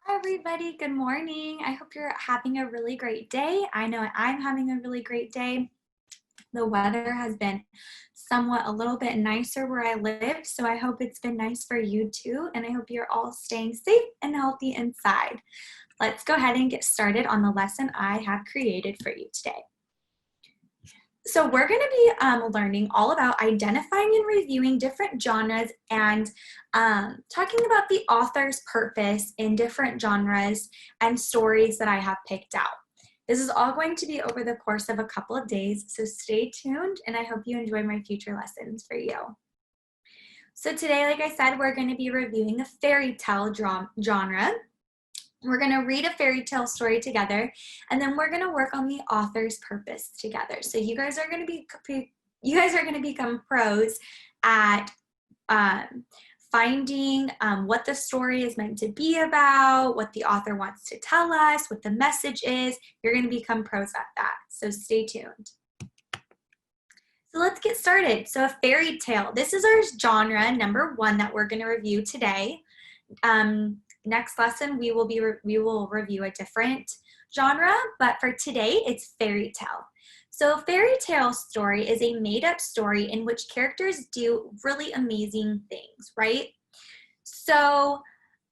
Hi, everybody. Good morning. I hope you're having a really great day. I know I'm having a really great day. The weather has been somewhat a little bit nicer where I live, so I hope it's been nice for you too, and I hope you're all staying safe and healthy inside. Let's go ahead and get started on the lesson I have created for you today. So we're going to be learning all about identifying and reviewing different genres and talking about the author's purpose in different genres and stories that I have picked out. This is all going to be over the course of a couple of days, so stay tuned, and I hope you enjoy my future lessons for you. So today, like I said, we're going to be reviewing the fairy tale genre. We're going to read a fairy tale story together, and then we're going to work on the author's purpose together. So you guys are going to become pros at finding what the story is meant to be about, what the author wants to tell us, what the message is. You're going to become pros at that. So stay tuned. So let's get started. So a fairy tale. This is our genre number 1 that we're going to review today. Next lesson, we will review a different genre, but for today, it's fairy tale. So a fairy tale story is a made-up story in which characters do really amazing things, right? So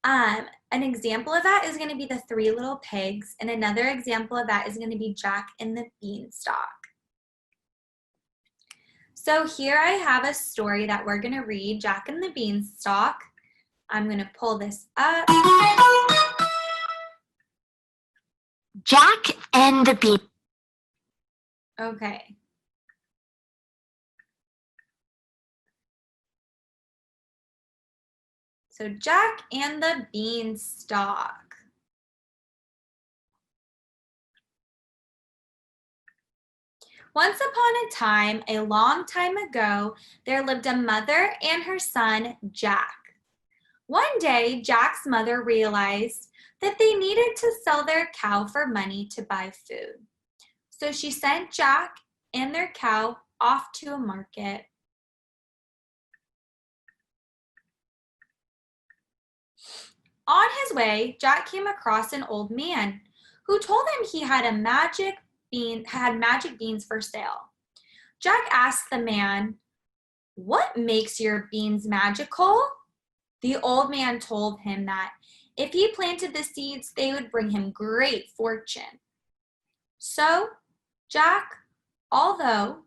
an example of that is going to be the 3 Little Pigs, and another example of that is going to be Jack and the Beanstalk. So here I have a story that we're going to read, Jack and the Beanstalk. I'm going to pull this up. Jack and the Bean. Okay. So Jack and the Beanstalk. Once upon a time, a long time ago, there lived a mother and her son, Jack. One day, Jack's mother realized that they needed to sell their cow for money to buy food. So she sent Jack and their cow off to a market. On his way, Jack came across an old man who told him he had magic beans for sale. Jack asked the man, "What makes your beans magical?" The old man told him that if he planted the seeds, they would bring him great fortune. So although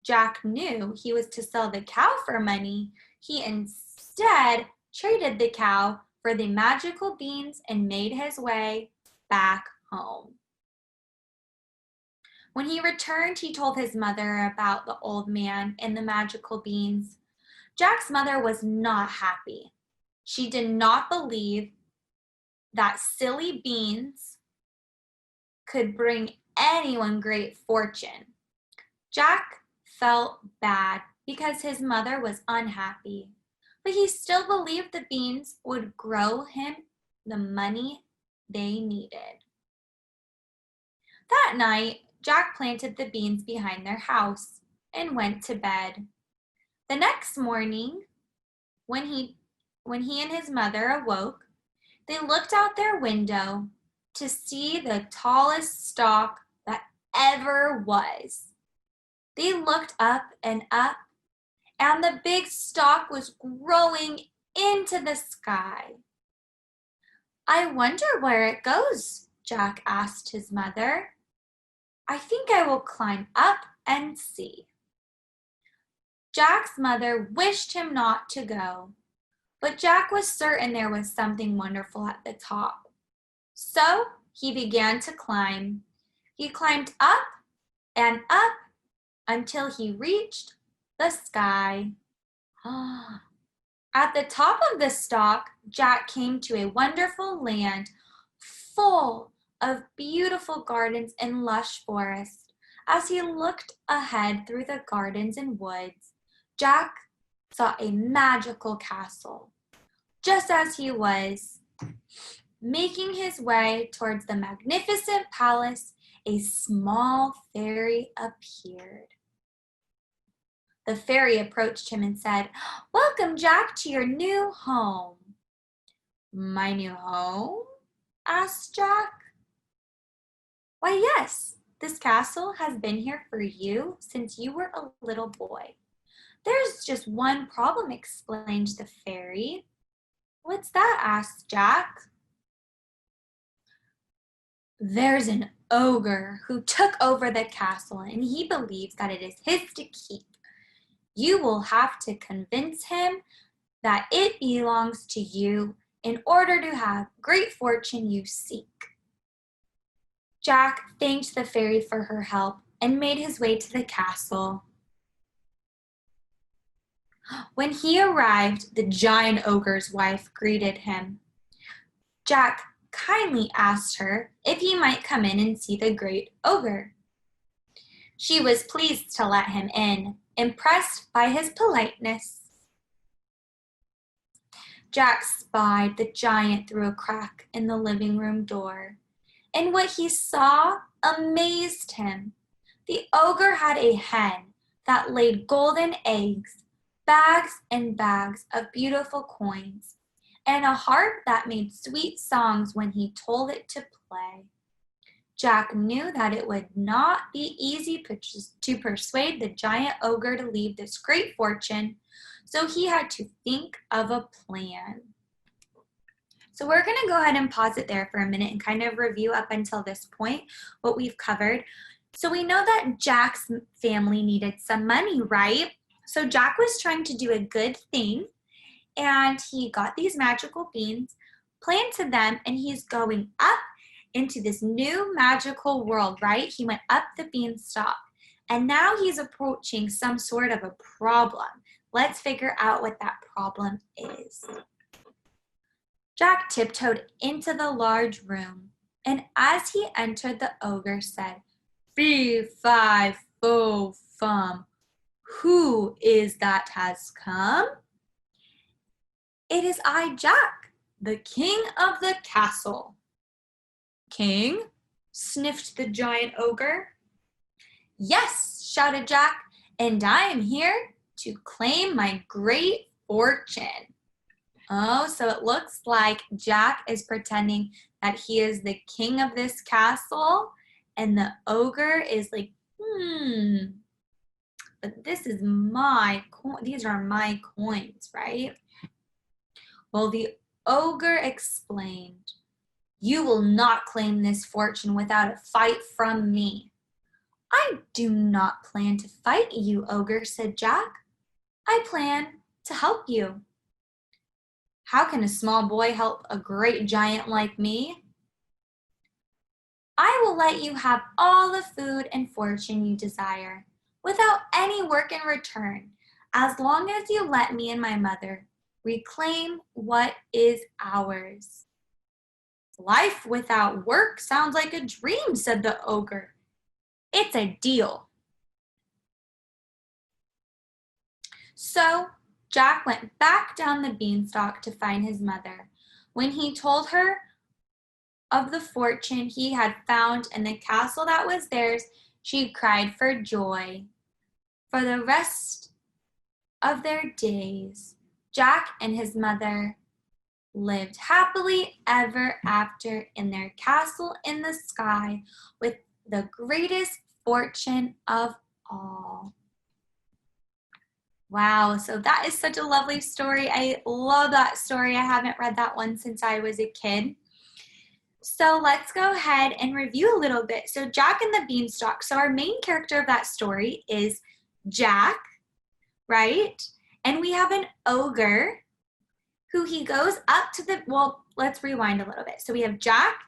Jack knew he was to sell the cow for money, he instead traded the cow for the magical beans and made his way back home. When he returned, he told his mother about the old man and the magical beans. Jack's mother was not happy. She did not believe that silly beans could bring anyone great fortune. Jack felt bad because his mother was unhappy, but he still believed the beans would grow him the money they needed. That night, Jack planted the beans behind their house and went to bed. The next morning, when he and his mother awoke, they looked out their window to see the tallest stalk that ever was. They looked up, and the big stalk was growing into the sky. "I wonder where it goes," Jack asked his mother. "I think I will climb up and see." Jack's mother wished him not to go, but Jack was certain there was something wonderful at the top. So he began to climb. He climbed up and up until he reached the sky. At the top of the stalk, Jack came to a wonderful land full of beautiful gardens and lush forests. As he looked ahead through the gardens and woods, Jack saw a magical castle. Just as he was making his way towards the magnificent palace, a small fairy appeared. The fairy approached him and said, "Welcome, Jack, to your new home." "My new home?" asked Jack. Why, yes, this castle has been here for you since you were a little boy. There's just one problem, explained the fairy. What's that? Asked Jack. There's an ogre who took over the castle and he believes that it is his to keep. You will have to convince him that it belongs to you in order to have great fortune you seek. Jack thanked the fairy for her help and made his way to the castle. When he arrived, the giant ogre's wife greeted him. Jack kindly asked her if he might come in and see the great ogre. She was pleased to let him in, impressed by his politeness. Jack spied the giant through a crack in the living room door, and what he saw amazed him. The ogre had a hen that laid golden eggs, bags and bags of beautiful coins, and a harp that made sweet songs when he told it to play. Jack knew that it would not be easy to persuade the giant ogre to leave this great fortune, so he had to think of a plan. So we're going to go ahead and pause it there for a minute and kind of review up until this point what we've covered. So we know that Jack's family needed some money, right? So Jack was trying to do a good thing, and he got these magical beans, planted them, and he's going up into this new magical world, right? He went up the beanstalk, and now he's approaching some sort of a problem. Let's figure out what that problem is. Jack tiptoed into the large room, and as he entered, the ogre said, "Fee, fi, fo, fum. Who is that has come?" "It is I, Jack, the king of the castle." "King?" sniffed the giant ogre. "Yes," shouted Jack, "and I am here to claim my great fortune." Oh, so it looks like Jack is pretending that he is the king of this castle, and the ogre is like, but this is my coin. These are my coins, right? Well, the ogre explained, "You will not claim this fortune without a fight from me." "I do not plan to fight you, ogre," said Jack. "I plan to help you." "How can a small boy help a great giant like me?" "I will let you have all the food and fortune you desire, without any work in return, as long as you let me and my mother reclaim what is ours." "Life without work sounds like a dream," said the ogre. "It's a deal." So Jack went back down the beanstalk to find his mother. When he told her of the fortune he had found and the castle that was theirs, she cried for joy. For the rest of their days, Jack and his mother lived happily ever after in their castle in the sky with the greatest fortune of all. Wow, so that is such a lovely story. I love that story. I haven't read that one since I was a kid. So let's go ahead and review a little bit. So Jack and the Beanstalk. So our main character of that story is Jack, right? And we have an ogre who he goes up to the, well, let's rewind a little bit. So we have Jack.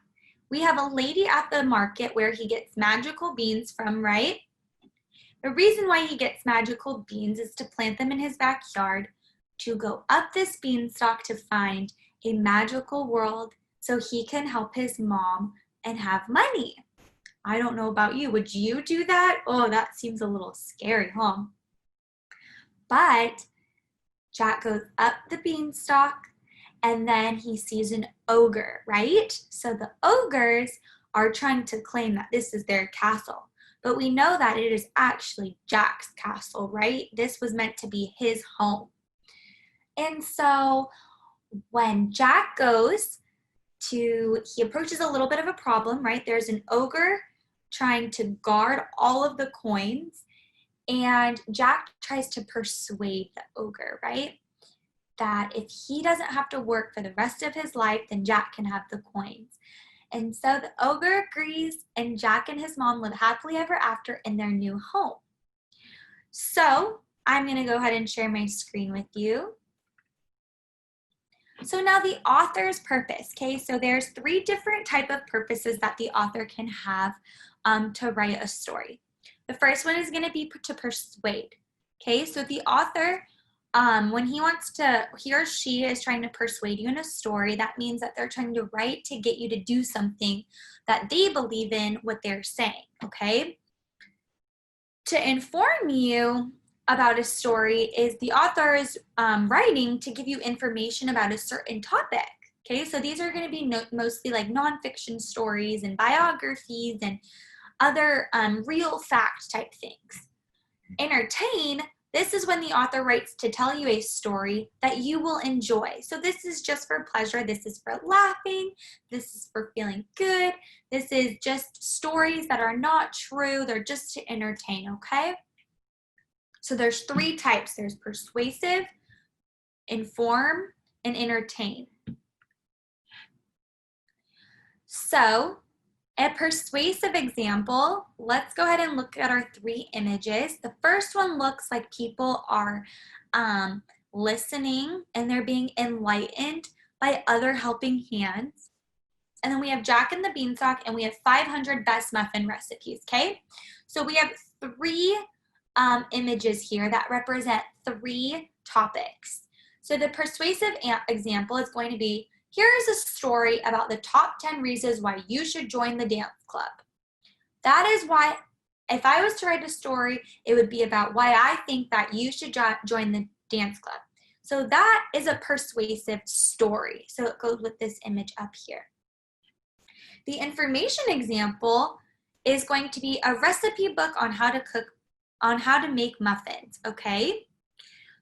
We have a lady at the market where he gets magical beans from, right? The reason why he gets magical beans is to plant them in his backyard, to go up this beanstalk to find a magical world so he can help his mom and have money. I don't know about you. Would you do that? Oh, that seems a little scary, huh? But Jack goes up the beanstalk and then he sees an ogre, right? So the ogres are trying to claim that this is their castle. But we know that it is actually Jack's castle, right? This was meant to be his home. And so when Jack goes he approaches a little bit of a problem, right? There's an ogre trying to guard all of the coins, and Jack tries to persuade the ogre, right? That if he doesn't have to work for the rest of his life, then Jack can have the coins. And so the ogre agrees, and Jack and his mom live happily ever after in their new home. So I'm going to go ahead and share my screen with you. So now the author's purpose, okay? So there's 3 different type of purposes that the author can have to write a story. The first one is going to be to persuade, okay? So the author, when he or she is trying to persuade you in a story, that means that they're trying to write to get you to do something that they believe in what they're saying, okay? To inform you about a story is the author is writing to give you information about a certain topic, okay? So these are going to be mostly like nonfiction stories and biographies and other real fact type things. Entertain, this is when the author writes to tell you a story that you will enjoy. So this is just for pleasure. This is for laughing. This is for feeling good. This is just stories that are not true. They're just to entertain, okay? So there's 3 types. There's persuasive, inform, and entertain. So a persuasive example, let's go ahead and look at our 3 images. The first one looks like people are listening and they're being enlightened by other helping hands. And then we have Jack and the Beanstalk, and we have 500 best muffin recipes, okay? So we have 3 images here that represent 3 topics. So the persuasive example is going to be, here is a story about the top 10 reasons why you should join the dance club. That is why, if I was to write a story, it would be about why I think that you should join the dance club. So that is a persuasive story. So it goes with this image up here. The information example is going to be a recipe book on how to make muffins, okay?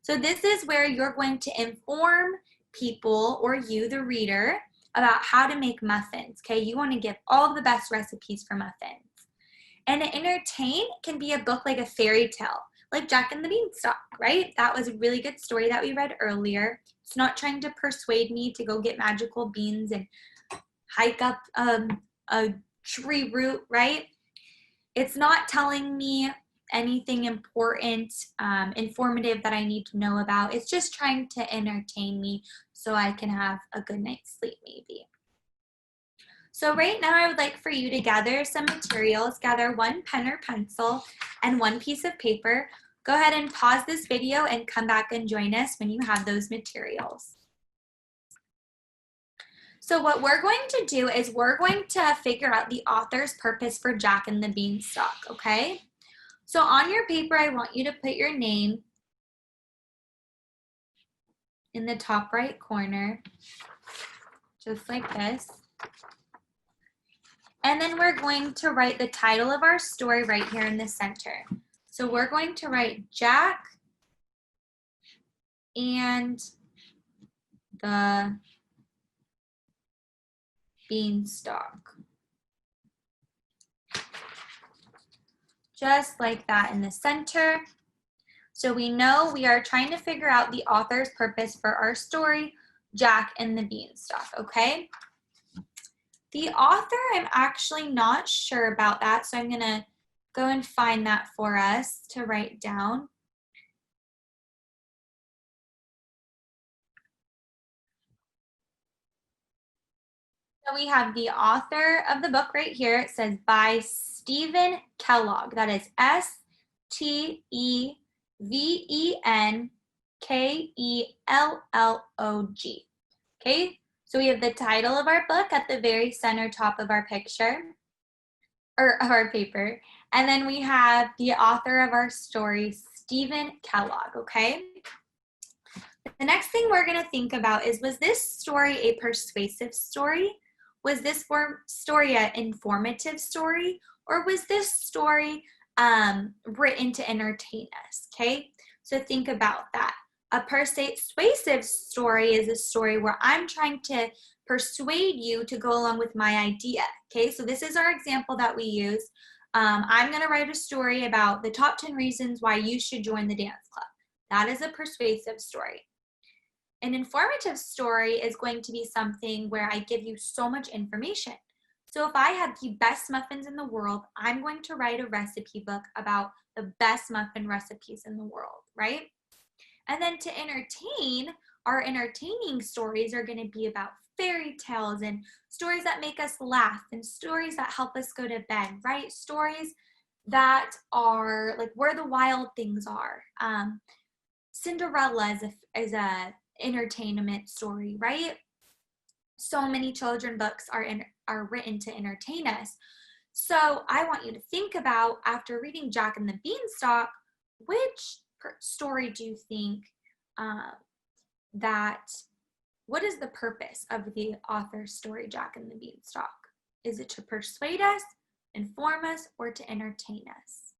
So this is where you're going to inform people, or you, the reader, about how to make muffins, okay? You want to give all the best recipes for muffins. And to entertain can be a book like a fairy tale, like Jack and the Beanstalk, right? That was a really good story that we read earlier. It's not trying to persuade me to go get magical beans and hike up a tree root, right? It's not telling me anything important, informative that I need to know about. It's just trying to entertain me so I can have a good night's sleep maybe. So right now I would like for you to gather some materials, gather 1 pen or pencil and 1 piece of paper. Go ahead and pause this video and come back and join us when you have those materials. So what we're going to do is we're going to figure out the author's purpose for Jack and the Beanstalk, okay? So on your paper, I want you to put your name in the top right corner, just like this. And then we're going to write the title of our story right here in the center. So we're going to write Jack and the Beanstalk. Just like that in the center. So we know we are trying to figure out the author's purpose for our story, Jack and the Beanstalk, okay? The author, I'm actually not sure about that, so I'm gonna go and find that for us to write down. So we have the author of the book right here. It says by Stephen Kellogg. That is Stevenkellogg. Okay, so we have the title of our book at the very center top of our picture, or of our paper. And then we have the author of our story, Stephen Kellogg, okay? The next thing we're gonna think about is, was this story a persuasive story? Was this story an informative story? Or was this story written to entertain us, okay? So think about that. A persuasive story is a story where I'm trying to persuade you to go along with my idea. Okay, so this is our example that we use. I'm going to write a story about the top 10 reasons why you should join the dance club. That is a persuasive story. An informative story is going to be something where I give you so much information. So if I have the best muffins in the world, I'm going to write a recipe book about the best muffin recipes in the world, right? And then to entertain, our entertaining stories are going to be about fairy tales and stories that make us laugh and stories that help us go to bed, right? Stories that are like where the wild things are. Cinderella is a entertainment story, right? So many children books are written to entertain us. So I want you to think about, after reading Jack and the Beanstalk, which story do you think what is the purpose of the author's story, Jack and the Beanstalk? Is it to persuade us, inform us, or to entertain us?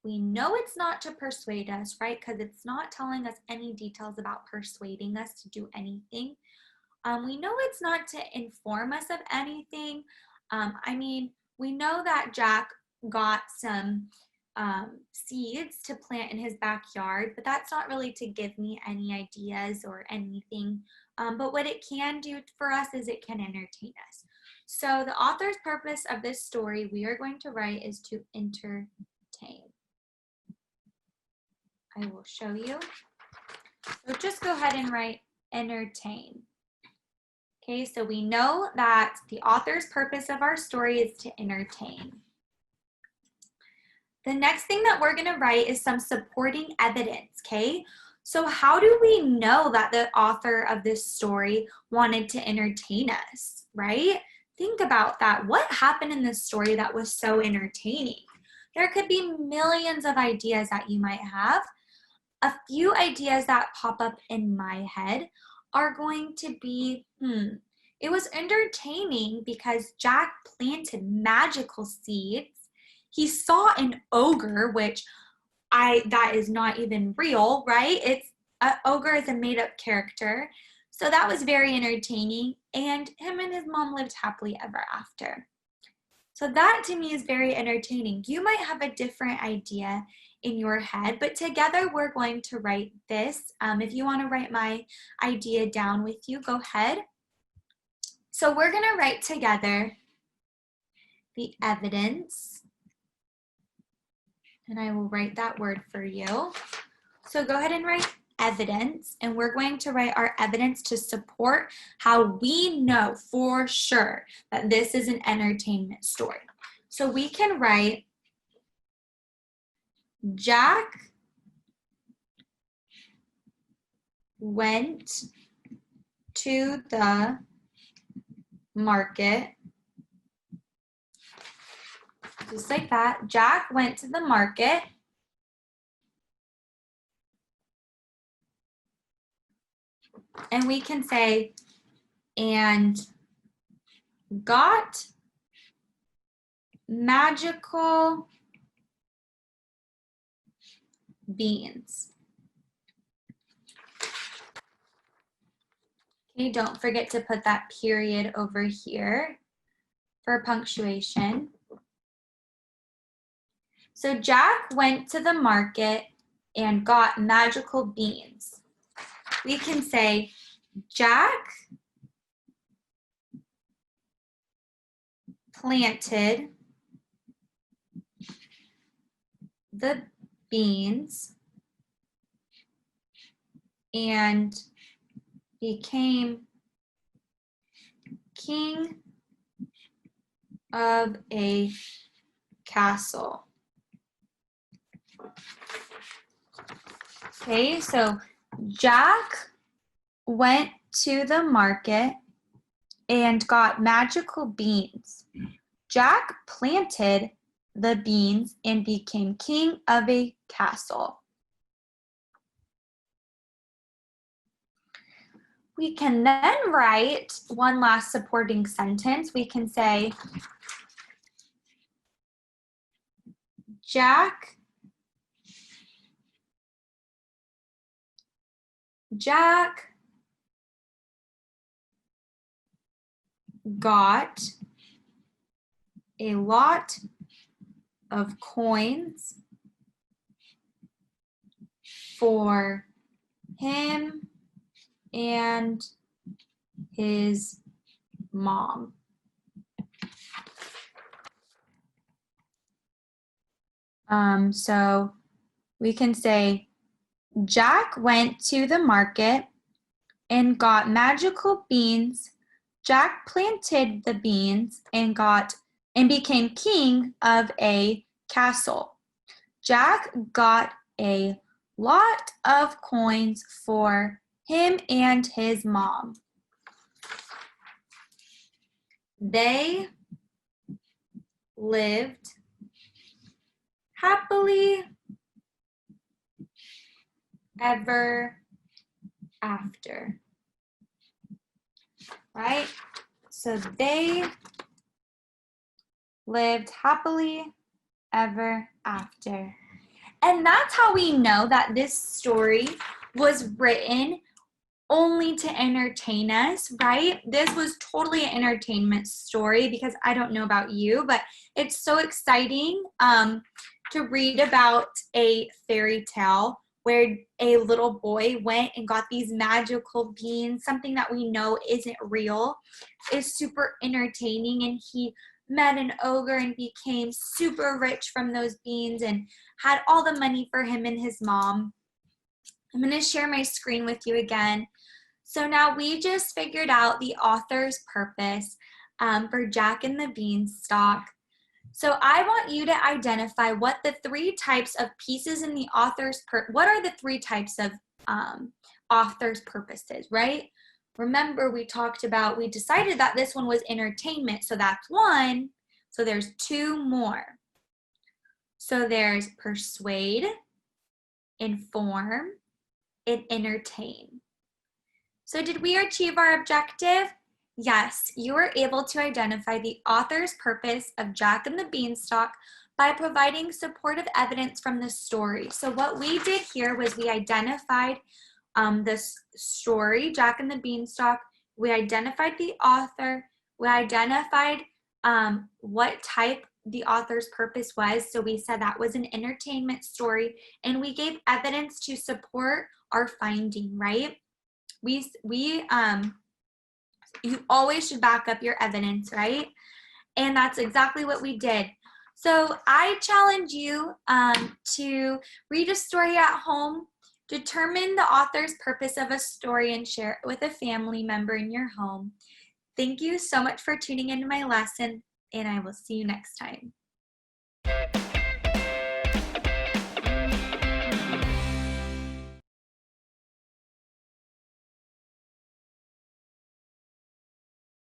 We know it's not to persuade us, right? Because it's not telling us any details about persuading us to do anything. We know it's not to inform us of anything. We know that Jack got some seeds to plant in his backyard, but that's not really to give me any ideas or anything. But what it can do for us is it can entertain us. So the author's purpose of this story we are going to write is to entertain. I will show you. So just go ahead and write entertain. Okay, so we know that the author's purpose of our story is to entertain. The next thing that we're going to write is some supporting evidence, okay? So how do we know that the author of this story wanted to entertain us, right? Think about that. What happened in this story that was so entertaining? There could be millions of ideas that you might have. A few ideas that pop up in my head are going to be, it was entertaining because Jack planted magical seeds. He saw an ogre, which that is not even real, right? Ogre is a made-up character. So that was very entertaining, and him and his mom lived happily ever after. So that to me is very entertaining. You might have a different idea in your head, but together we're going to write this. If you want to write my idea down with you, go ahead. So we're going to write together the evidence, and I will write that word for you. So go ahead and write evidence, and we're going to write our evidence to support how we know for sure that this is an entertainment story. So we can write Jack went to the market. Just like that. Jack went to the market and we can say, and got magical beans. Okay, don't forget to put that period over here for punctuation. So Jack went to the market and got magical beans. We can say Jack planted the beans and became king of a castle. Okay, so Jack went to the market and got magical beans. Jack planted the beans and became king of a castle. We can then write one last supporting sentence. We can say, Jack Jack got a lot of coins for him and his mom. So we can say Jack went to the market and got magical beans. Jack planted the beans and became king of a castle. Jack got a lot of coins for him and his mom. They lived happily ever after. Right? So they lived happily ever after. And that's how we know that this story was written only to entertain us, right? This was totally an entertainment story because I don't know about you, but it's so exciting to read about a fairy tale where a little boy went and got these magical beans, something that we know isn't real, is super entertaining, and he met an ogre and became super rich from those beans and had all the money for him and his mom. I'm going to share my screen with you again. So now we just figured out the author's purpose for Jack and the Beanstalk. So I want you to identify what the three types of pieces in the author's what are the three types of author's purposes, right? Remember we decided that this one was entertainment, so that's one. So there's two more. So there's persuade, inform, and entertain. So did we achieve our objective? Yes, you were able to identify the author's purpose of Jack and the Beanstalk by providing supportive evidence from the story. So what we did here was we identified this story, Jack and the Beanstalk. We identified the author. We identified what type the author's purpose was. So we said that was an entertainment story, and we gave evidence to support our finding, right? You always should back up your evidence, right? And that's exactly what we did. So I challenge you to read a story at home, determine the author's purpose of a story, and share it with a family member in your home. Thank you so much for tuning into my lesson, and I will see you next time.